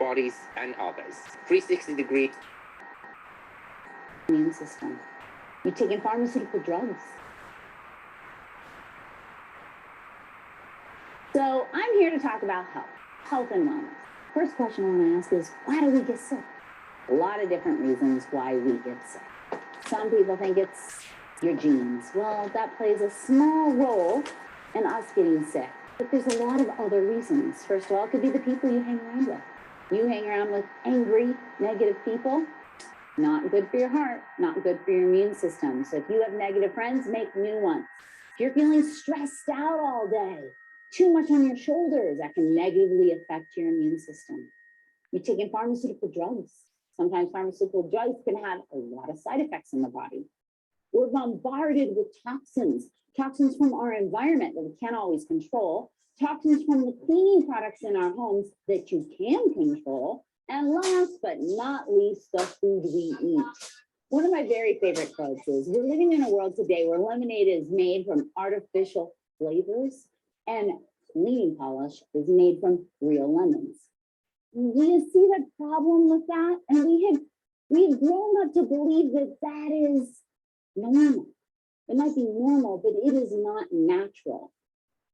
bodies and others. 360-degree immune system. You're taking pharmaceutical drugs. So I'm here to talk about health and wellness. First question I want to ask is, why do we get sick? A lot of different reasons why we get sick. Some people think it's your genes. Well, that plays a small role in us getting sick. But there's a lot of other reasons. First of all, it could be the people you hang around with. You hang around with angry, negative people, not good for your heart, not good for your immune system. So if you have negative friends, make new ones. If you're feeling stressed out all day, too much on your shoulders, that can negatively affect your immune system. You're taking pharmaceutical drugs. Sometimes pharmaceutical drugs can have a lot of side effects in the body. We're bombarded with toxins from our environment that we can't always control, toxins from the cleaning products in our homes that you can control, and last but not least, the food we eat. One of my very favorite quotes is, we're living in a world today where lemonade is made from artificial flavors and cleaning polish is made from real lemons. Do you see the problem with that? And we've grown up to believe that that is normal. It might be normal, but it is not natural.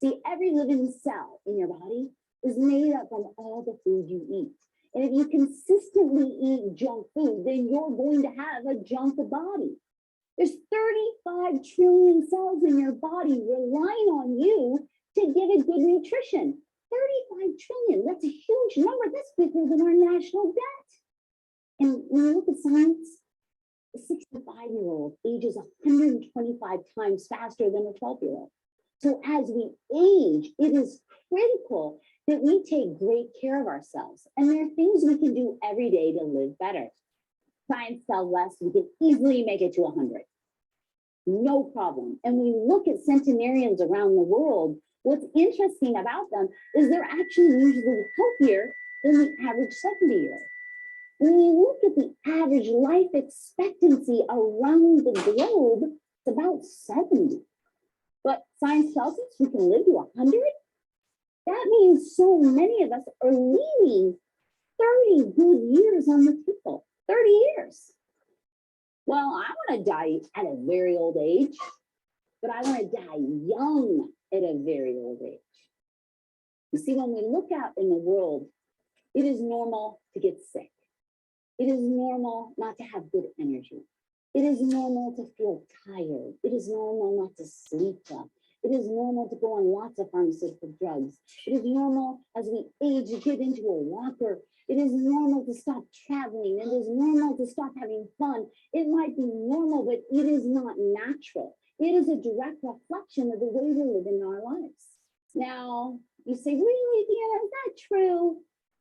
See, every living cell in your body is made up from all the food you eat. And if you consistently eat junk food, then you're going to have a junk body. There's 35 trillion cells in your body relying on you to give it good nutrition. 35 trillion, that's a huge number. That's bigger than our national debt. And when you look at science, a 65-year-old ages 125 times faster than a 12-year-old. So as we age, it is critical that we take great care of ourselves. And there are things we can do every day to live better. Science tells us we can easily make it to 100. No problem. And we look at centenarians around the world. What's interesting about them is they're actually usually healthier than the average 70-year-old. When you look at the average life expectancy around the globe, it's about 70. But science tells us we can live to 100. That means so many of us are leaving 30 good years on the table. 30 years. Well, I want to die at a very old age, but I want to die young at a very old age. You see, when we look out in the world, it is normal to get sick. It is normal not to have good energy. It is normal to feel tired. It is normal not to sleep well. It is normal to go on lots of pharmaceutical drugs. It is normal as we age to get into a walker. It is normal to stop traveling. It is normal to stop having fun. It might be normal, but it is not natural. It is a direct reflection of the way we live in our lives. Now, you say, really, Deanna, is that true?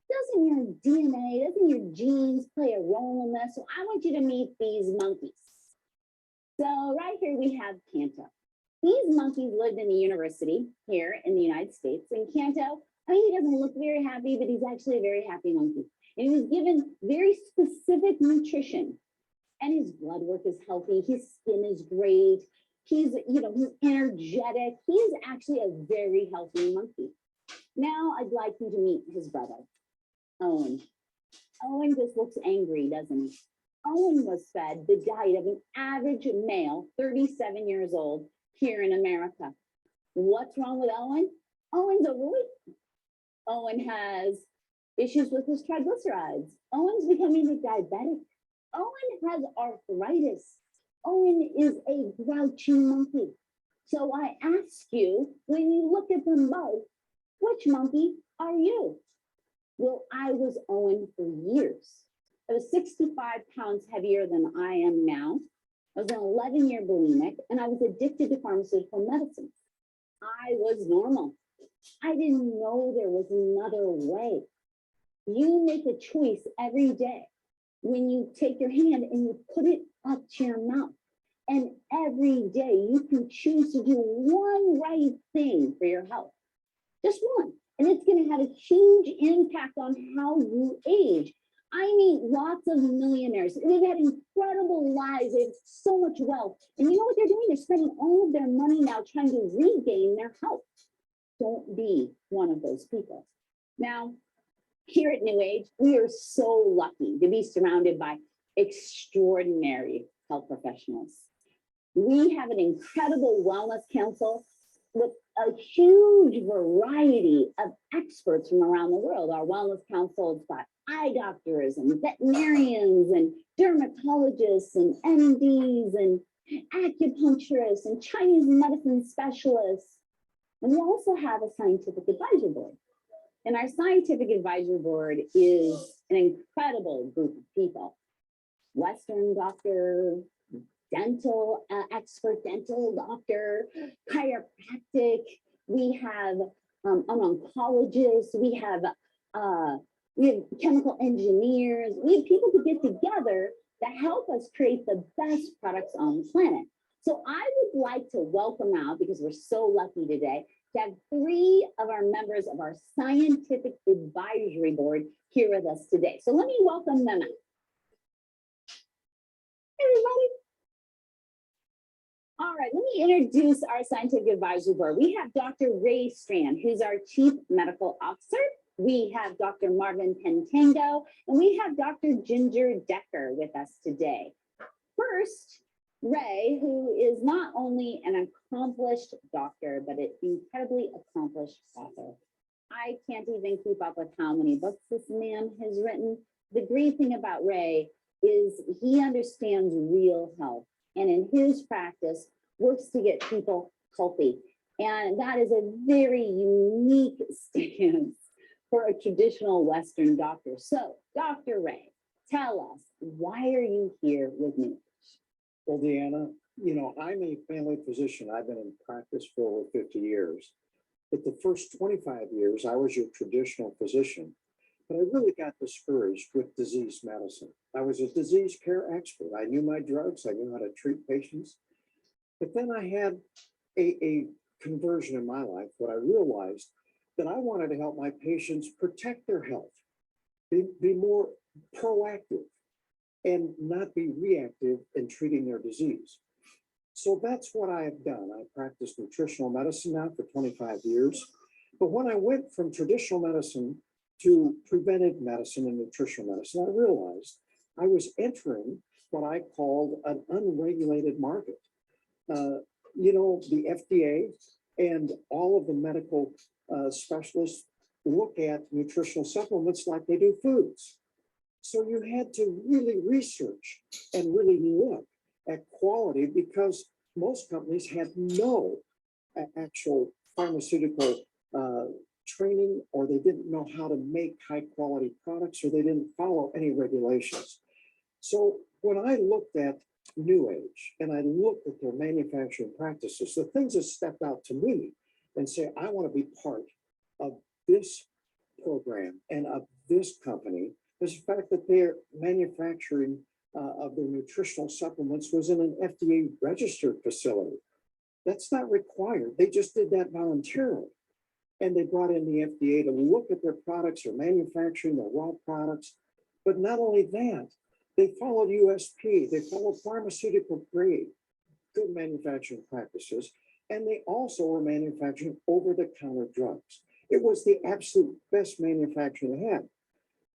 Doesn't your DNA, doesn't your genes play a role in this? So I want you to meet these monkeys. So right here we have Kanto. These monkeys lived in the university here in the United States. And Kanto, I mean, he doesn't look very happy, but he's actually a very happy monkey. And he was given very specific nutrition. And his blood work is healthy. His skin is great. He's energetic. He is actually a very healthy monkey. Now I'd like you to meet his brother, Owen. Owen just looks angry, doesn't he? Owen was fed the diet of an average male, 37 years old, here in America. What's wrong with Owen? Owen's overweight. Owen has issues with his triglycerides. Owen's becoming a diabetic. Owen has arthritis. Owen is a grouchy monkey. So I ask you, when you look at them both, which monkey are you? Well, I was Owen for years. I was 65 pounds heavier than I am now. I was an 11-year bulimic, and I was addicted to pharmaceutical medicine. I was normal. I didn't know there was another way. You make a choice every day when you take your hand and you put it up to your mouth. And every day you can choose to do one right thing for your health. Just one. And it's going to have a huge impact on how you age. I meet lots of millionaires. They've had incredible lives. They have so much wealth. And you know what they're doing? They're spending all of their money now trying to regain their health. Don't be one of those people. Now, Here at New Age, we are so lucky to be surrounded by extraordinary health professionals. We have an incredible wellness council with a huge variety of experts from around the world. Our wellness council has got eye doctors and veterinarians and dermatologists and MDs and acupuncturists and Chinese medicine specialists. And we also have a scientific advisory board. And our scientific advisory board is an incredible group of people. Western doctor, dental expert, dental doctor, chiropractic. We have an oncologist. We have chemical engineers. We have people who get together that help us create the best products on the planet. So I would like to welcome out, because we're so lucky today, to have 3 of our members of our scientific advisory board here with us today. So let me welcome them out. Everybody. All right, let me introduce our scientific advisory board. We have Dr. Ray Strand, who's our Chief Medical Officer. We have Dr. Marvin Pentango, and we have Dr. Ginger Decker with us today. First, Ray, who is not only an accomplished doctor, but an incredibly accomplished author. I can't even keep up with how many books this man has written. The great thing about Ray is he understands real health, and in his practice works to get people healthy. And that is a very unique stance for a traditional Western doctor. So, Dr. Ray, tell us, why are you here with me? Well, Deanna, you know, I'm a family physician. I've been in practice for over 50 years. But the first 25 years, I was your traditional physician. But I really got discouraged with disease medicine. I was a disease care expert. I knew my drugs. I knew how to treat patients. But then I had a conversion in my life when I realized that I wanted to help my patients protect their health, be more proactive, and not be reactive in treating their disease. So that's what I have done. I practice nutritional medicine now for 25 years. But when I went from traditional medicine to preventive medicine and nutritional medicine, I realized I was entering what I called an unregulated market. You know, the FDA and all of the medical specialists look at nutritional supplements like they do foods. So you had to really research and really look at quality, because most companies had no actual pharmaceutical training, or they didn't know how to make high quality products, or they didn't follow any regulations. So when I looked at New Age and I looked at their manufacturing practices, the things that stepped out to me and say, I want to be part of this program and of this company, is the fact that their manufacturing of their nutritional supplements was in an FDA registered facility. That's not required. They just did that voluntarily. And they brought in the FDA to look at their products, their manufacturing, their raw products. But not only that, they followed USP, they followed pharmaceutical grade, good manufacturing practices, and they also were manufacturing over-the-counter drugs. It was the absolute best manufacturing they had.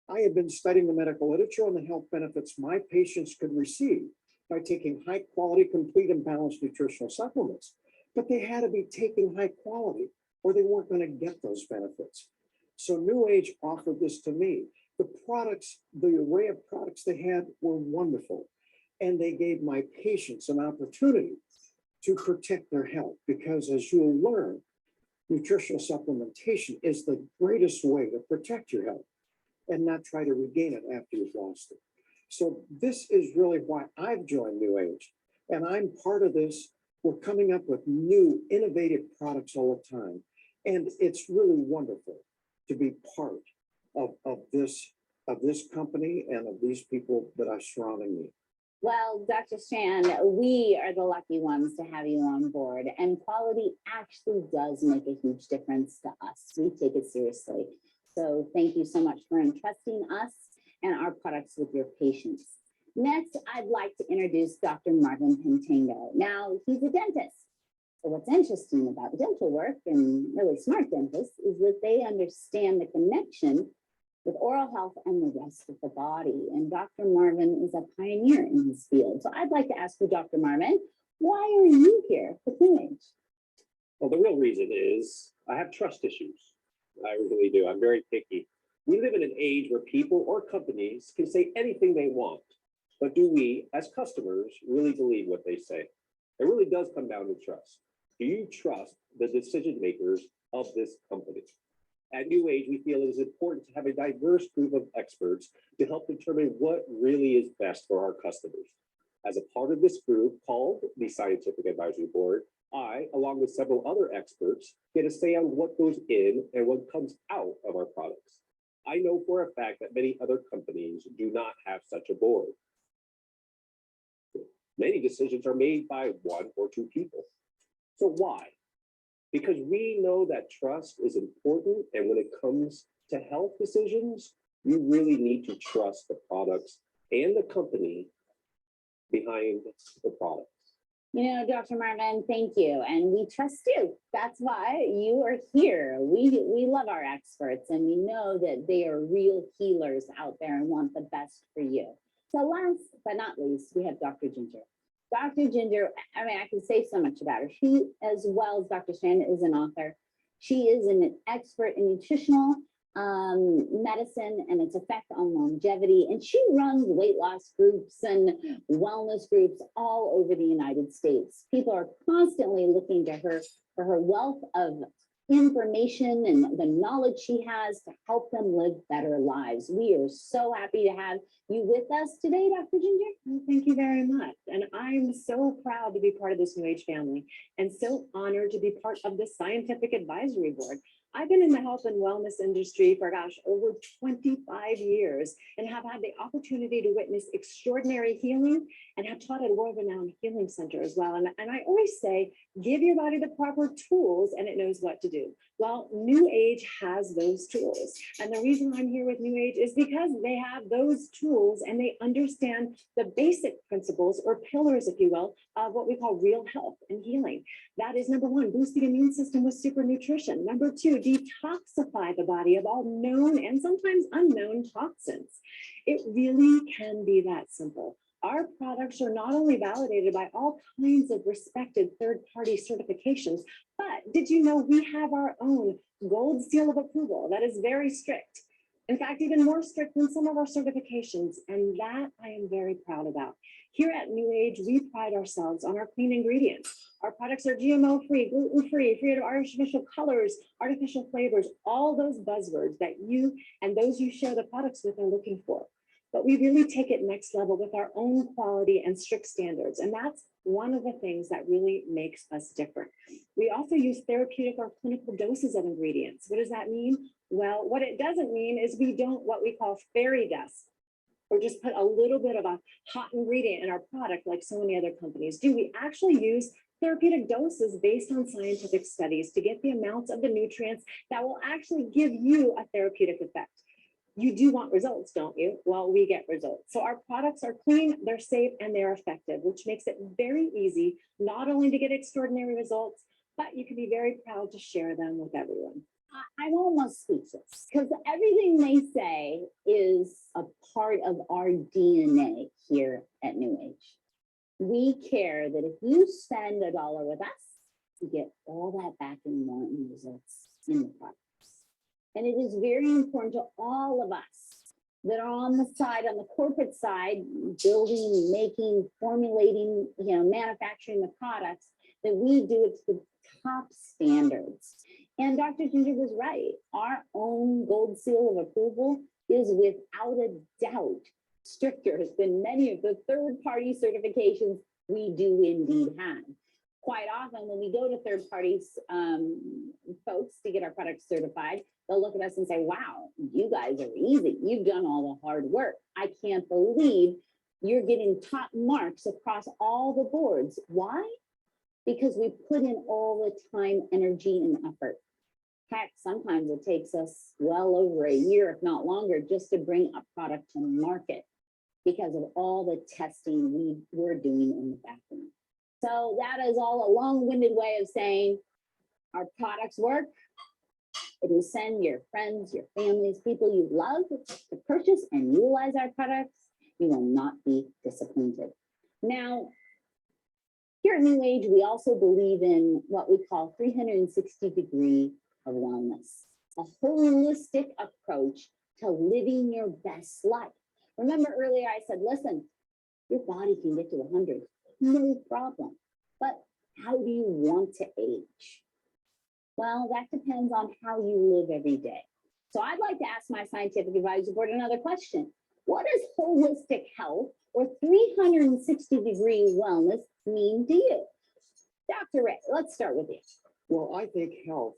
I had been studying the medical literature on the health benefits my patients could receive by taking high quality, complete and balanced nutritional supplements. But they had to be taking high quality or they weren't going to get those benefits. So New Age offered this to me. The products, the array of products they had were wonderful. And they gave my patients an opportunity to protect their health, because as you'll learn, nutritional supplementation is the greatest way to protect your health and not try to regain it after you've lost it. So this is really why I've joined New Age. And I'm part of this. We're coming up with new innovative products all the time. And it's really wonderful to be part of this company and of these people that are surrounding me. Well, Dr. Strand, we are the lucky ones to have you on board, and quality actually does make a huge difference to us. We take it seriously. So thank you so much for entrusting us and our products with your patients. Next, I'd like to introduce Dr. Marvin Pentango. Now, he's a dentist. So what's interesting about dental work, and really smart dentists, is that they understand the connection with oral health and the rest of the body. And Dr. Marvin is a pioneer in his field. So I'd like to ask you, Dr. Marvin, why are you here with New Age? Well, the real reason is I have trust issues. I really do. I'm very picky. We live in an age where people or companies can say anything they want, but do we, as customers, really believe what they say? It really does come down to trust. Do you trust the decision makers of this company? At New Age, we feel it is important to have a diverse group of experts to help determine what really is best for our customers. As a part of this group called the Scientific Advisory Board, I, along with several other experts, get a say on what goes in and what comes out of our products. I know for a fact that many other companies do not have such a board. Many decisions are made by one or two people. So why? Because we know that trust is important, and when it comes to health decisions, you really need to trust the products and the company behind the product. You know, Dr. Marvin, thank you. And we trust you. That's why you are here. We love our experts, and we know that they are real healers out there and want the best for you. So last but not least, we have Dr. Ginger. Dr. Ginger, I mean, I can say so much about her. She, as well as Dr. Strand, is an author. She is an expert in nutritional medicine and its effect on longevity. And she runs weight loss groups and wellness groups all over the United States. People are constantly looking to her for her wealth of information and the knowledge she has to help them live better lives. We are so happy to have you with us today, Dr. Ginger. Well, thank you very much. And I'm so proud to be part of this New Age family and so honored to be part of the Scientific Advisory Board. I've been in the health and wellness industry for, over 25 years and have had the opportunity to witness extraordinary healing and have taught at a world-renowned healing center as well. And I always say, give your body the proper tools and it knows what to do. Well, New Age has those tools. And the reason I'm here with New Age is because they have those tools and they understand the basic principles or pillars, if you will, of what we call real health and healing. That is number one, boost the immune system with super nutrition. Number two, detoxify the body of all known and sometimes unknown toxins. It really can be that simple. Our products are not only validated by all kinds of respected third-party certifications, but did you know we have our own gold seal of approval that is very strict? In fact, even more strict than some of our certifications, and that I am very proud about. Here at New Age, we pride ourselves on our clean ingredients. Our products are GMO-free, gluten-free, free of artificial colors, artificial flavors, all those buzzwords that you and those you share the products with are looking for. But we really take it next level with our own quality and strict standards. And that's one of the things that really makes us different. We also use therapeutic or clinical doses of ingredients. What does that mean? Well, what it doesn't mean is we don't what we call fairy dust, or just put a little bit of a hot ingredient in our product like so many other companies do. We actually use therapeutic doses based on scientific studies to get the amounts of the nutrients that will actually give you a therapeutic effect. You do want results, don't you? Well, we get results. So our products are clean, they're safe, and they're effective, which makes it very easy, not only to get extraordinary results, but you can be very proud to share them with everyone. I'm almost speechless because everything they say is a part of our DNA here at New Age. We care that if you spend $1 with us, you get all that back in more in results in the products. And it is very important to all of us that are on the side, on the corporate side, building, making, formulating, manufacturing the products, that we do it to the top standards. And Dr. Ginger was right. Our own gold seal of approval is without a doubt stricter than many of the third-party certifications we do indeed have. Quite often when we go to third parties, folks to get our products certified, they'll look at us and say, wow, you guys are easy. You've done all the hard work. I can't believe you're getting top marks across all the boards. Why? Because we put in all the time, energy, and effort. Heck, sometimes it takes us well over a year, if not longer, just to bring a product to market because of all the testing we're doing in the background. So that is all a long-winded way of saying our products work, If you send your friends, your families, people you love to purchase and utilize our products, you will not be disappointed. Now, here at New Age, we also believe in what we call 360-degree of wellness, a holistic approach to living your best life. Remember earlier I said, listen, your body can get to 100, no problem. But how do you want to age? Well, that depends on how you live every day. So I'd like to ask my scientific advisory board another question. What does holistic health or 360-degree wellness mean to you? Dr. Ray, let's start with you. Well, I think health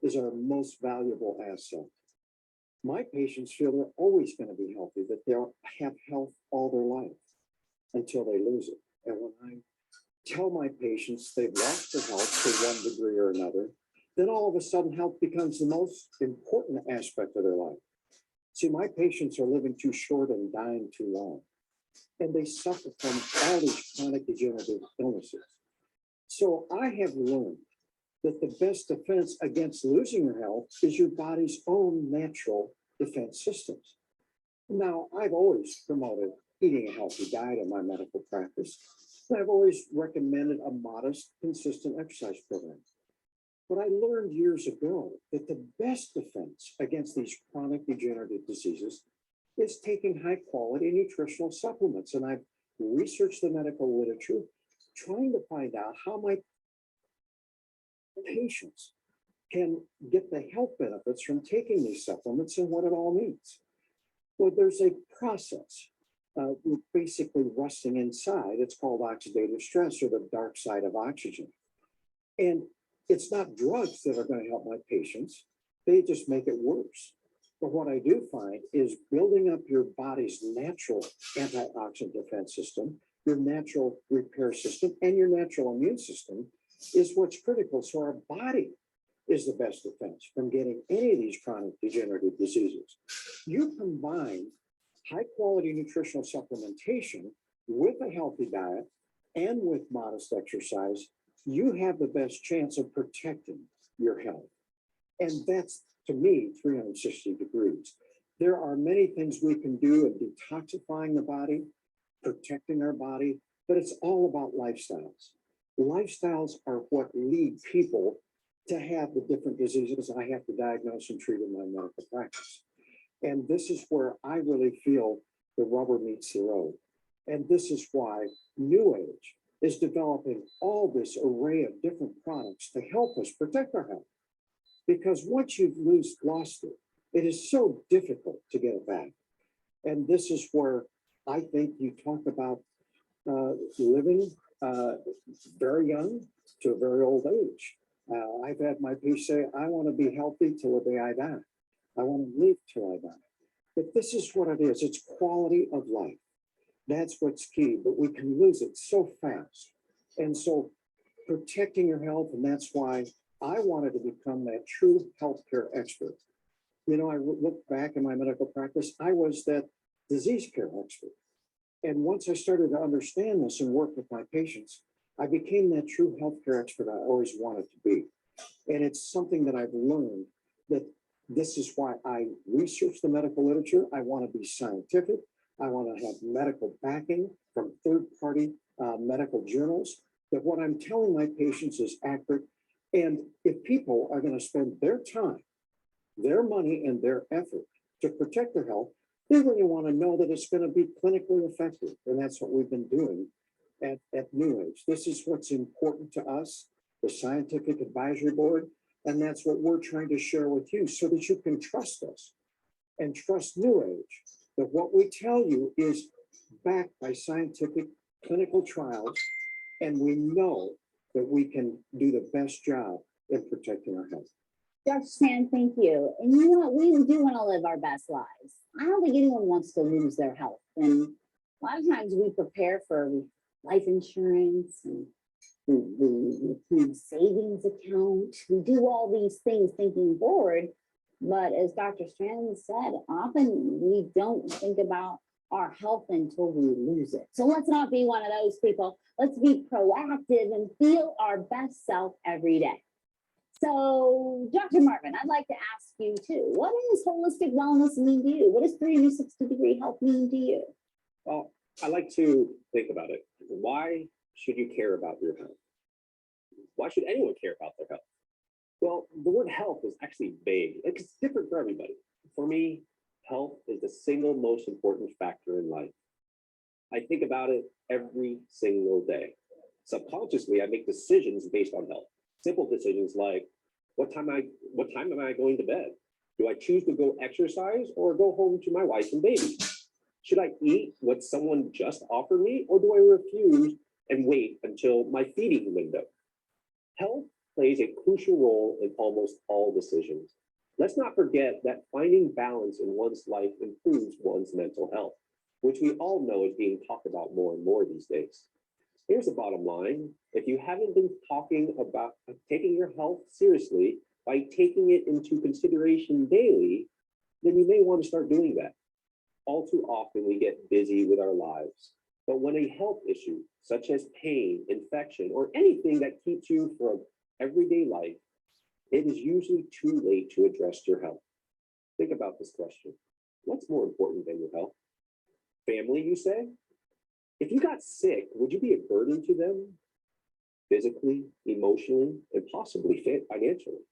is our most valuable asset. My patients feel they're always going to be healthy, that they'll have health all their life until they lose it. And when I tell my patients they've lost their health to one degree or another, then all of a sudden health becomes the most important aspect of their life. See, my patients are living too short and dying too long, and they suffer from all these chronic degenerative illnesses. So I have learned that the best defense against losing your health is your body's own natural defense systems. Now, I've always promoted eating a healthy diet in my medical practice. I've always recommended a modest, consistent exercise program. But I learned years ago that the best defense against these chronic degenerative diseases is taking high quality nutritional supplements. And I've researched the medical literature, trying to find out how my patients can get the health benefits from taking these supplements and what it all means. Well, there's a process basically rusting inside. It's called oxidative stress, or the dark side of oxygen. And it's not drugs that are going to help my patients. They just make it worse. But what I do find is building up your body's natural antioxidant defense system, your natural repair system, and your natural immune system is what's critical. So our body is the best defense from getting any of these chronic degenerative diseases. You combine high quality nutritional supplementation with a healthy diet and with modest exercise, you have the best chance of protecting your health. And that's, to me, 360 degrees. There are many things we can do in detoxifying the body, protecting our body, but it's all about lifestyles. Lifestyles are what lead people to have the different diseases I have to diagnose and treat in my medical practice. And this is where I really feel the rubber meets the road. And this is why New Age is developing all this array of different products to help us protect our health. Because once you've lost it, it is so difficult to get it back. And this is where I think you talk about living very young to a very old age. I've had my patients say, I want to be healthy till the day I die. I want to live till I die. But this is what it is. It's quality of life. That's what's key, but we can lose it so fast. And so protecting your health, and that's why I wanted to become that true healthcare expert. You know, I look back in my medical practice, I was that disease care expert. And once I started to understand this and work with my patients, I became that true healthcare expert I always wanted to be. And it's something that I've learned, that this is why I research the medical literature. I want to be scientific. I want to have medical backing from third-party medical journals, that what I'm telling my patients is accurate. And if people are going to spend their time, their money, and their effort to protect their health, they really want to know that it's going to be clinically effective. And that's what we've been doing at New Age. This is what's important to us, the Scientific Advisory Board, and that's what we're trying to share with you so that you can trust us and trust New Age, that what we tell you is backed by scientific clinical trials, and we know that we can do the best job in protecting our health. Dr. Stan, thank you. And you know what? We do want to live our best lives. I don't think anyone wants to lose their health. And a lot of times we prepare for life insurance, and we do savings account. We do all these things thinking forward. But as Dr. Strand said, often we don't think about our health until we lose it. So let's not be one of those people. Let's be proactive and feel our best self every day. So, Dr. Marvin, I'd like to ask you too, what does holistic wellness mean to you? What does 360-degree health mean to you? Well, I like to think about it. Why should you care about your health? Why should anyone care about their health? Well, the word health is actually vague. It's different for everybody. For me, health is the single most important factor in life. I think about it every single day. Subconsciously, I make decisions based on health. Simple decisions like, what time am I going to bed? Do I choose to go exercise or go home to my wife and baby? Should I eat what someone just offered me, or do I refuse and wait until my feeding window? Health plays a crucial role in almost all decisions. Let's not forget that finding balance in one's life improves one's mental health, which we all know is being talked about more and more these days. Here's the bottom line. If you haven't been talking about taking your health seriously by taking it into consideration daily, then you may want to start doing that. All too often we get busy with our lives, but when a health issue, such as pain, infection, or anything that keeps you from everyday life, it is usually too late to address your health. Think about this question. What's more important than your health? Family, you say? If you got sick, would you be a burden to them? Physically, emotionally, and possibly financially?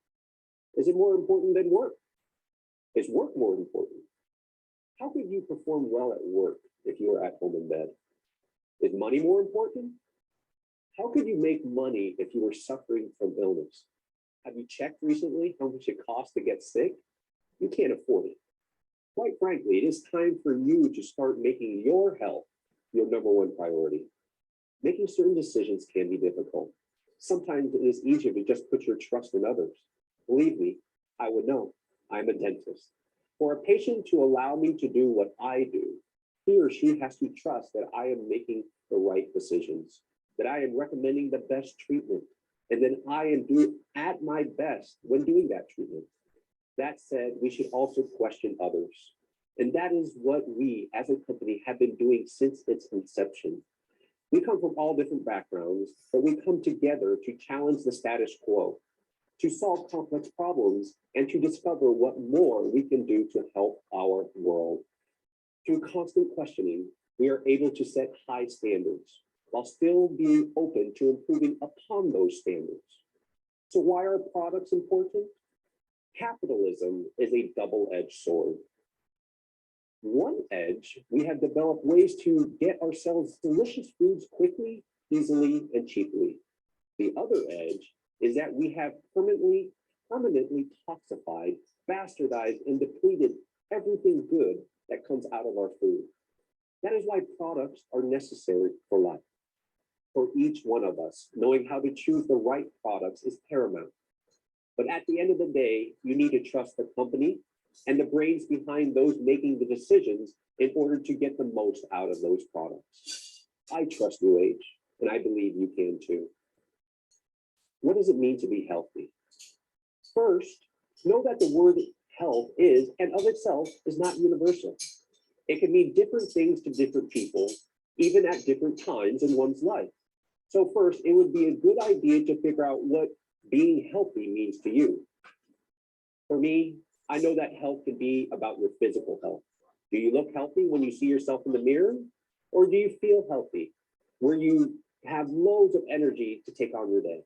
Is it more important than work? Is work more important? How could you perform well at work if you were at home in bed? Is money more important? How could you make money if you were suffering from illness? Have you checked recently how much it costs to get sick? You can't afford it. Quite frankly, it is time for you to start making your health your number one priority. Making certain decisions can be difficult. Sometimes it is easier to just put your trust in others. Believe me, I would know. I'm a dentist. For a patient to allow me to do what I do, he or she has to trust that I am making the right decisions, that I am recommending the best treatment, and then I am doing at my best when doing that treatment. That said, we should also question others. And that is what we as a company have been doing since its inception. We come from all different backgrounds, but we come together to challenge the status quo, to solve complex problems, and to discover what more we can do to help our world. Through constant questioning, we are able to set high standards while still being open to improving upon those standards. So why are products important? Capitalism is a double-edged sword. One edge, we have developed ways to get ourselves delicious foods quickly, easily, and cheaply. The other edge is that we have permanently toxified, bastardized, and depleted everything good that comes out of our food. That is why products are necessary for life. For each one of us, knowing how to choose the right products is paramount. But at the end of the day, you need to trust the company and the brains behind those making the decisions in order to get the most out of those products. I trust New Age, and I believe you can too. What does it mean to be healthy? First, know that the word health is, and of itself, is not universal. It can mean different things to different people, even at different times in one's life. So first, it would be a good idea to figure out what being healthy means to you. For me, I know that health can be about your physical health. Do you look healthy when you see yourself in the mirror? Or do you feel healthy, where you have loads of energy to take on your day?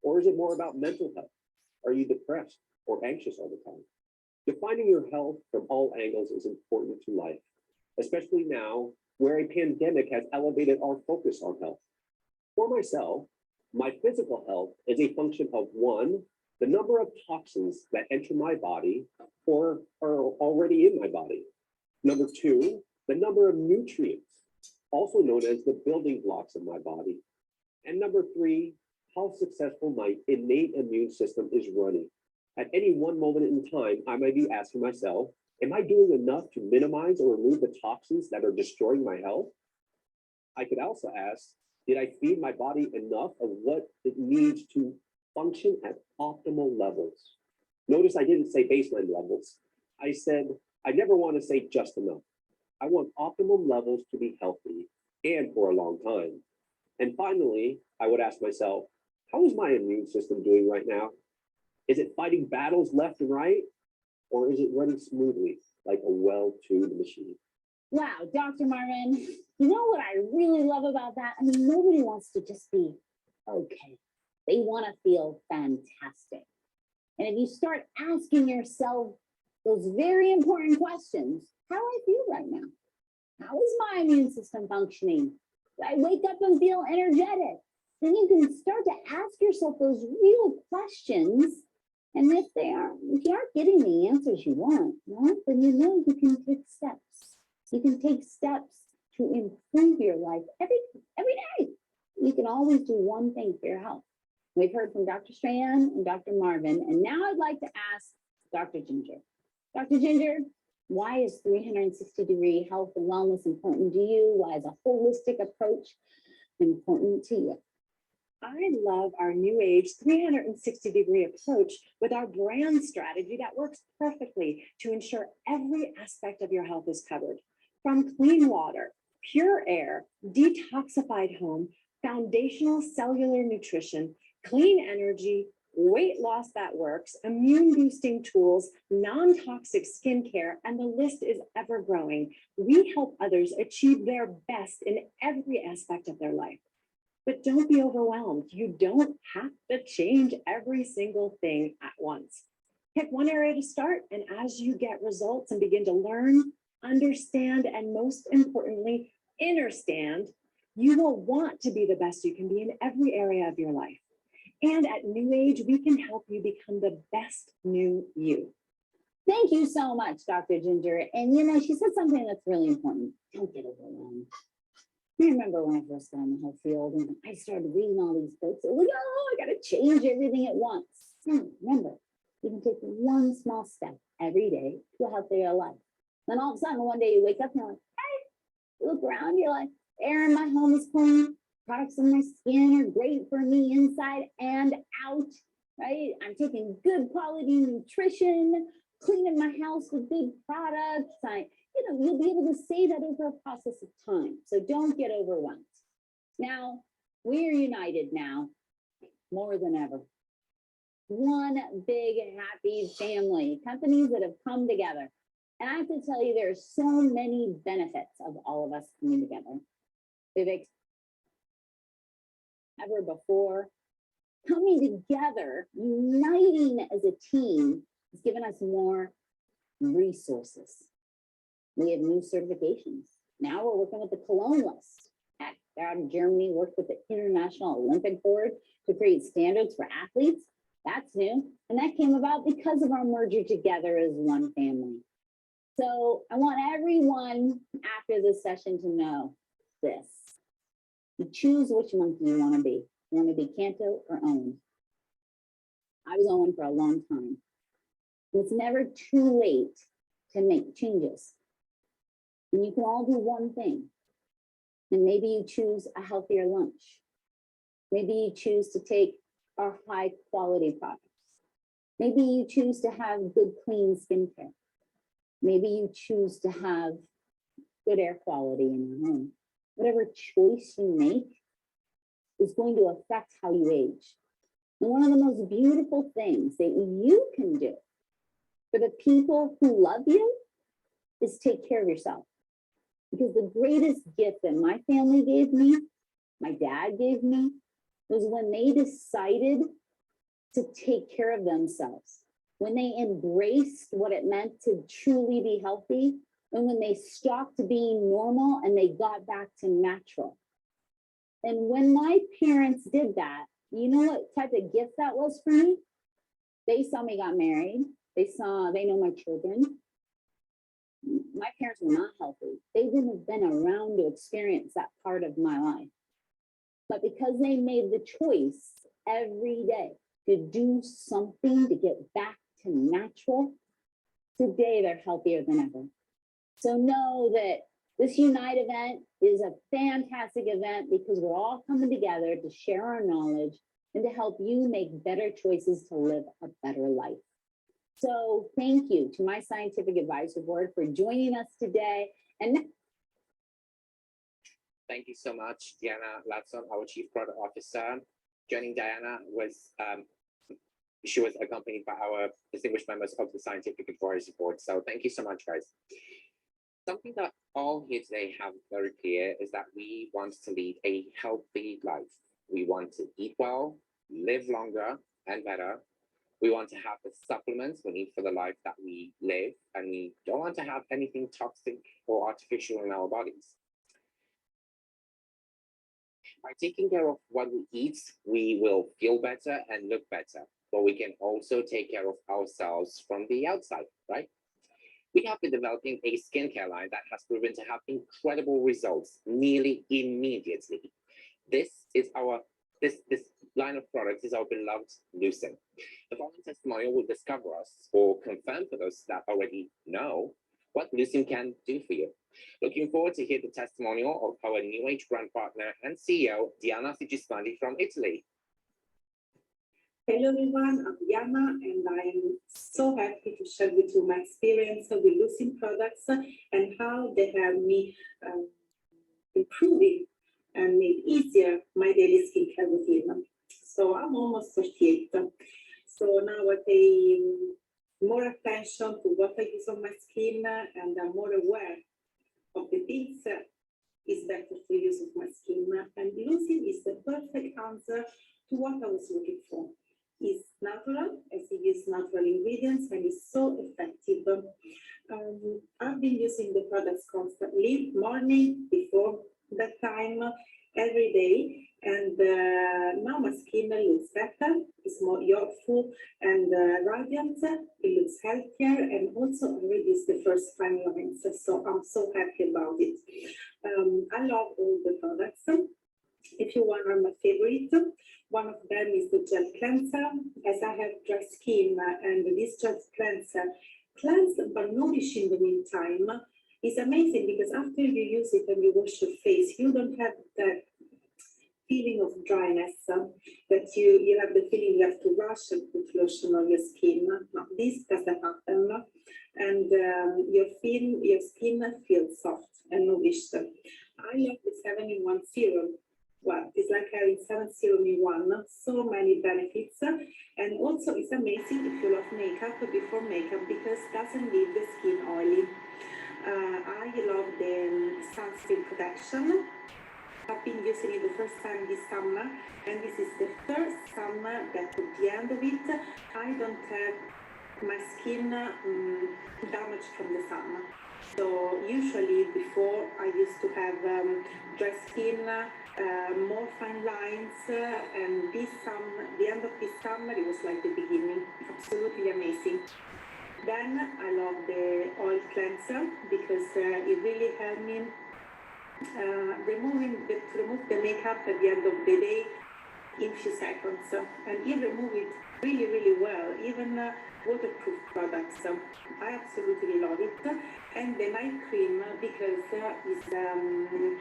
Or is it more about mental health? Are you depressed or anxious all the time? Defining your health from all angles is important to life, especially now where a pandemic has elevated our focus on health. For myself, my physical health is a function of one, the number of toxins that enter my body or are already in my body. Number two, the number of nutrients, also known as the building blocks of my body. And number three, how successful my innate immune system is running. At any one moment in time, I might be asking myself, am I doing enough to minimize or remove the toxins that are destroying my health? I could also ask, did I feed my body enough of what it needs to function at optimal levels? Notice I didn't say baseline levels. I said, I never want to say just enough. I want optimum levels to be healthy and for a long time. And finally, I would ask myself, how is my immune system doing right now? Is it fighting battles left and right? Or is it running smoothly like a well-tuned machine? Wow, Dr. Marvin, you know what I really love about that? I mean, nobody wants to just be okay. They want to feel fantastic. And if you start asking yourself those very important questions, how do I feel right now? How is my immune system functioning? Do I wake up and feel energetic? Then you can start to ask yourself those real questions. And if you aren't getting the answers you want, well, then you know you can take steps. You can take steps to improve your life every day. You can always do one thing for your health. We've heard from Dr. Strand and Dr. Marvin, and now I'd like to ask Dr. Ginger. Dr. Ginger, why is 360-degree health and wellness important to you? Why is a holistic approach important to you? I love our new age 360-degree approach with our brand strategy that works perfectly to ensure every aspect of your health is covered. From clean water, pure air, detoxified home, foundational cellular nutrition, clean energy, weight loss that works, immune boosting tools, non-toxic skincare, and the list is ever growing. We help others achieve their best in every aspect of their life. But don't be overwhelmed. You don't have to change every single thing at once. Pick one area to start, and as you get results and begin to learn, understand, and most importantly, understand, you will want to be the best you can be in every area of your life. And at New Age, we can help you become the best new you. Thank you so much, Dr. Ginger. And you know, she said something that's really important. Don't get overwhelmed. I remember when I first got in the health field and I started reading all these books. It was like, oh, I got to change everything at once. No, remember, you can take one small step every day to a healthier life. Then all of a sudden, one day you wake up and you're like, hey, look around, you're like, air in my home is clean. Products in my skin are great for me inside and out, right? I'm taking good quality nutrition, cleaning my house with good products. You'll be able to say that over a process of time. So don't get overwhelmed. Now, we're united now more than ever. One big happy family, companies that have come together. And I have to tell you, there are so many benefits of all of us coming together. They've ever before. Coming together, uniting as a team has given us more resources. We have new certifications. Now we're working with the Cologne list. Heck, they're out in Germany, worked with the International Olympic Board to create standards for athletes. That's new. And that came about because of our merger together as one family. So I want everyone after this session to know this. You choose which monkey you want to be. You want to be Canto or Owen? I was Owen for a long time. It's never too late to make changes. And you can all do one thing. And maybe you choose a healthier lunch. Maybe you choose to take our high quality products. Maybe you choose to have good, clean skincare. Maybe you choose to have good air quality in your home. Whatever choice you make is going to affect how you age. And one of the most beautiful things that you can do for the people who love you is take care of yourself. Because the greatest gift that my family gave me, my dad gave me, was when they decided to take care of themselves, when they embraced what it meant to truly be healthy, and when they stopped being normal and they got back to natural. And when my parents did that, you know what type of gift that was for me? They saw me got married. They know my children. My parents were not healthy. They wouldn't have been around to experience that part of my life. But because they made the choice every day to do something to get back to natural, today they're healthier than ever. So know that this Unite event is a fantastic event because we're all coming together to share our knowledge and to help you make better choices to live a better life. So thank you to my scientific advisory board for joining us today. And Thank you so much, Deanna Latson, our Chief Product Officer. Joining Diana was she was accompanied by our distinguished members of the Scientific Advisory Board. So thank you so much, guys. Something that all here today have very clear is that we want to lead a healthy life. We want to eat well, live longer and better. We want to have the supplements we need for the life that we live, and we don't want to have anything toxic or artificial in our bodies. By taking care of what we eat, we will feel better and look better, but we can also take care of ourselves from the outside, right? We have been developing a skincare line that has proven to have incredible results nearly immediately. This line of products is our beloved Latson. The following testimonial will discover us or confirm for those that already know what Latson can do for you. Looking forward to hear the testimonial of our New Age brand partner and CEO, Deanna from Italy. Hello everyone, I'm Deanna and I'm so happy to share with you my experience with Latson products and how they have me improving and made easier my daily skincare routine. So I'm almost 38. So now I pay more attention to what I use on my skin and I'm more aware of the things is better to use of my skin. And Latson is the perfect answer to what I was looking for. It's natural, as it uses natural ingredients, and it's so effective. I've been using the products constantly, morning, before bedtime, every day, and now my skin looks better, it's more youthful and radiant, it looks healthier, and also I reduced the first fine lines, so I'm so happy about it. I love all the products. If you want, are my favorite. One of them is the gel cleanser, as I have dry skin, and this gel cleanser cleanses but nourish in the meantime. It's amazing because after you use it and you wash your face, you don't have that feeling of dryness, that you have the feeling you have to rush and put lotion on your skin. No, this doesn't happen, and your skin feels soft and nourished. I love the 7-in-1 serum. Well, it's like having 7 serum in one, so many benefits. And also it's amazing if you love makeup before makeup because it doesn't leave the skin oily. I love the sunscreen protection. I've been using it the first time this summer, and this is the first summer that at the end of it, I don't have my skin damaged from the sun. So usually before I used to have dry skin, more fine lines, and this summer, the end of this summer, it was like the beginning, absolutely amazing. Then I love the oil cleanser because it really helped me remove the makeup at the end of the day in few seconds, and it removed it really, really well, even waterproof products. I absolutely love it. And the night cream, because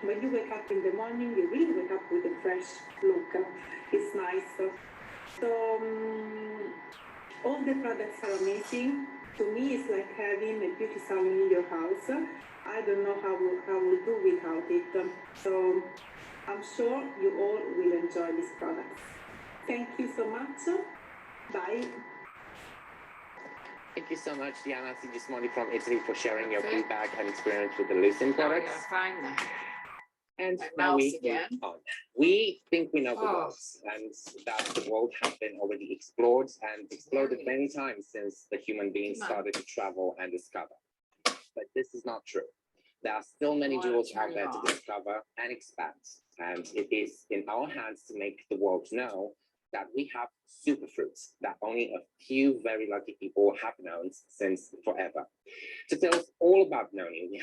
when you wake up in the morning, you really wake up with a fresh look. It's nice. So all the products are amazing. To me, it's like having a beauty salon in your house. I don't know how we'll do without it. So I'm sure you all will enjoy these products. Thank you so much. Bye. Thank you so much, Deanna from Italy, for sharing your feedback and experience with the Latson products. And now we move on. We think we know the world, and that the world has been already explored and exploded many times since the human beings started to travel and discover. But this is not true. There are still many jewels out there to discover and expand, and it is in our hands to make the world know that we have superfruits that only a few very lucky people have known since forever. To tell us all about knowing, we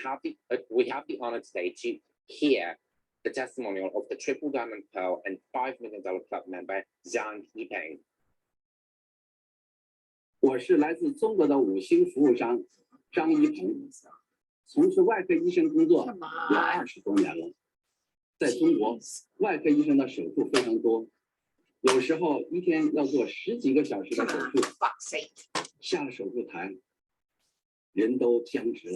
have the honor today to hear the testimonial of the Triple Diamond Pearl and $5 Million Club member Zhang Yipeng. 我是来自中国的5星服务商张一鹏，从事外科医生工作有20多年了。在中国，外科医生的手术非常多，有时候一天要做10几个小时的手术，下了手术台，人都僵直了。